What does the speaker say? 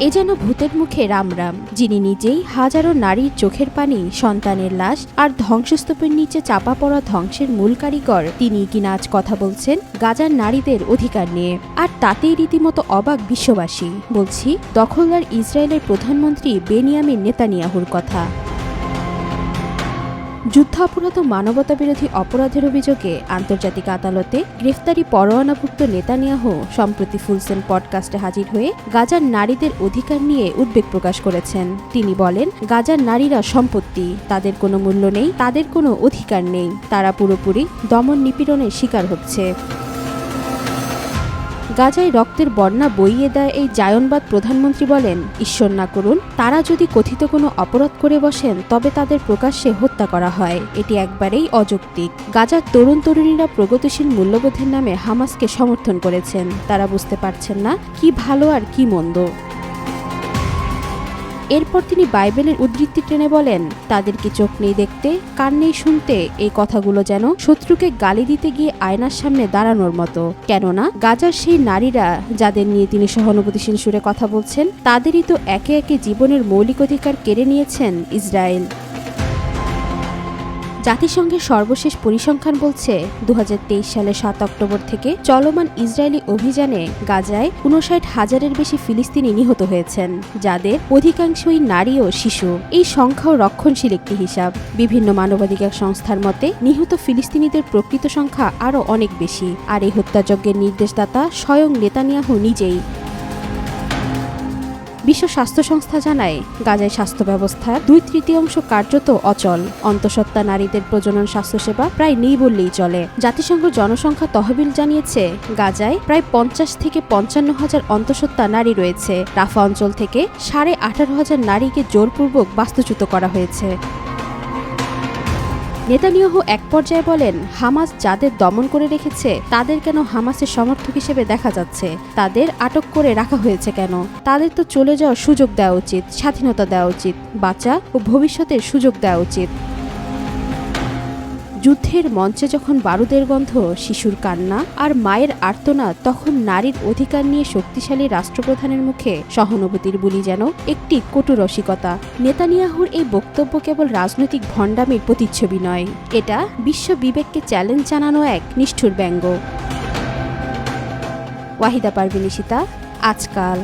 এ যেন ভূতের মুখে রাম রাম, যিনি নিজেই হাজারো নারীর চোখের পানি, সন্তানের লাশ আর ধ্বংসস্তূপের নিচে চাপা পড়া ধ্বংসের মূল কারিগর, তিনি কিনা আজ কথা বলছেন গাজার নারীদের অধিকার নিয়ে। আর তাতেই রীতিমতো অবাক বিশ্ববাসী। বলছি দখলদার ইসরায়েলের প্রধানমন্ত্রী বেনিয়ামিন নেতানিয়াহুর কথা। যুদ্ধাপরাধ ও মানবতাবিরোধী অপরাধের অভিযোগে আন্তর্জাতিক আদালতে গ্রেফতারি পরোয়ানাভুক্ত নেতানিয়াহু সম্প্রতি ফুলসেন পডকাস্টে হাজির হয়ে গাজার নারীদের অধিকার নিয়ে উদ্বেগ প্রকাশ করেছেন। তিনি বলেন, গাজার নারীরা সম্পত্তি, তাদের কোনো মূল্য নেই, তাদের কোনো অধিকার নেই, তারা পুরোপুরি দমন নিপীড়নের শিকার হচ্ছে। গাজায় রক্তের বন্যা বইয়ে দেয় এই জায়নবাদ প্রধানমন্ত্রী বলেন, ঈশ্বর না করুন তারা যদি কথিত কোনো অপরাধ করে বসেন তবে তাদের প্রকাশ্যে হত্যা করা হয়। এটি একবারেই অযৌক্তিক। গাজার তরুণ তরুণীরা প্রগতিশীল মূল্যবোধের নামে হামাসকে সমর্থন করেছেন। তারা বুঝতে পারছেন না কি ভালো আর কি মন্দ। এরপর তিনি বাইবেলের উদ্ধৃতি টেনে বলেন, তাদের কি চোখ নেই দেখতে, কান নেই শুনতে? এই কথাগুলো যেন শত্রুকে গালি দিতে গিয়ে আয়নার সামনে দাঁড়ানোর মতো। কেননা গাজার সেই নারীরা যাদের নিয়ে তিনি সহানুভূতিশীল সুরে কথা বলছেন, তাদেরই তো একে একে জীবনের মৌলিক অধিকার কেড়ে নিয়েছেন ইসরায়েল। জাতিসংঘের সর্বশেষ পরিসংখ্যান বলছে 2023 সালের 7 অক্টোবর থেকে চলমান ইসরায়েলি অভিযানে গাজায় 59,000-এর বেশি ফিলিস্তিনি নিহত হয়েছেন, যাদের অধিকাংশই নারী ও শিশু। এই সংখ্যাও রক্ষণশীল একটি হিসাব। বিভিন্ন মানবাধিকার সংস্থার মতে নিহত ফিলিস্তিনিদের প্রকৃত সংখ্যা আরও অনেক বেশি। আর এই হত্যাযজ্ঞের নির্দেশদাতা স্বয়ং নেতানিয়াহু নিজেই। বিশ্ব স্বাস্থ্য সংস্থা জানায়, গাজায় স্বাস্থ্য ব্যবস্থার 2/3 কার্যত অচল। অন্তঃসত্ত্বা নারীদের প্রজনন স্বাস্থ্যসেবা প্রায় নেই বললেই চলে। জাতিসংঘ জনসংখ্যা তহবিল জানিয়েছে, গাজায় প্রায় 50 থেকে 55,000 অন্তঃসত্ত্বা নারী রয়েছে। রাফা অঞ্চল থেকে 18,500 নারীকে জোরপূর্বক বাস্তুচ্যুত করা হয়েছে। নেতানিয়াহু এক পর্যায়ে বলেন, হামাস যাদের দমন করে রেখেছে তাদের কেন হামাসের সমর্থক হিসেবে দেখা যাচ্ছে? তাদের আটক করে রাখা হয়েছে কেন? তাদের তো চলে যাওয়ার সুযোগ দেওয়া উচিত, স্বাধীনতা দেওয়া উচিত, বাঁচা ও ভবিষ্যতের সুযোগ দেওয়া উচিত। যুদ্ধের মঞ্চে যখন বারুদের গন্ধ, শিশুর কান্না আর মায়ের আর্তনাদ, তখন নারীর অধিকার নিয়ে শক্তিশালী রাষ্ট্রপ্রধানের মুখে সহানুভূতির বুলি যেন একটি কটু রসিকতা। নেতানিয়াহুর এই বক্তব্য কেবল রাজনৈতিক ভণ্ডামির প্রতিচ্ছবি নয়, এটা বিশ্ব বিবেককে চ্যালেঞ্জ জানানো এক নিষ্ঠুর ব্যঙ্গ। ওয়াহিদা পারভিন, আজকাল।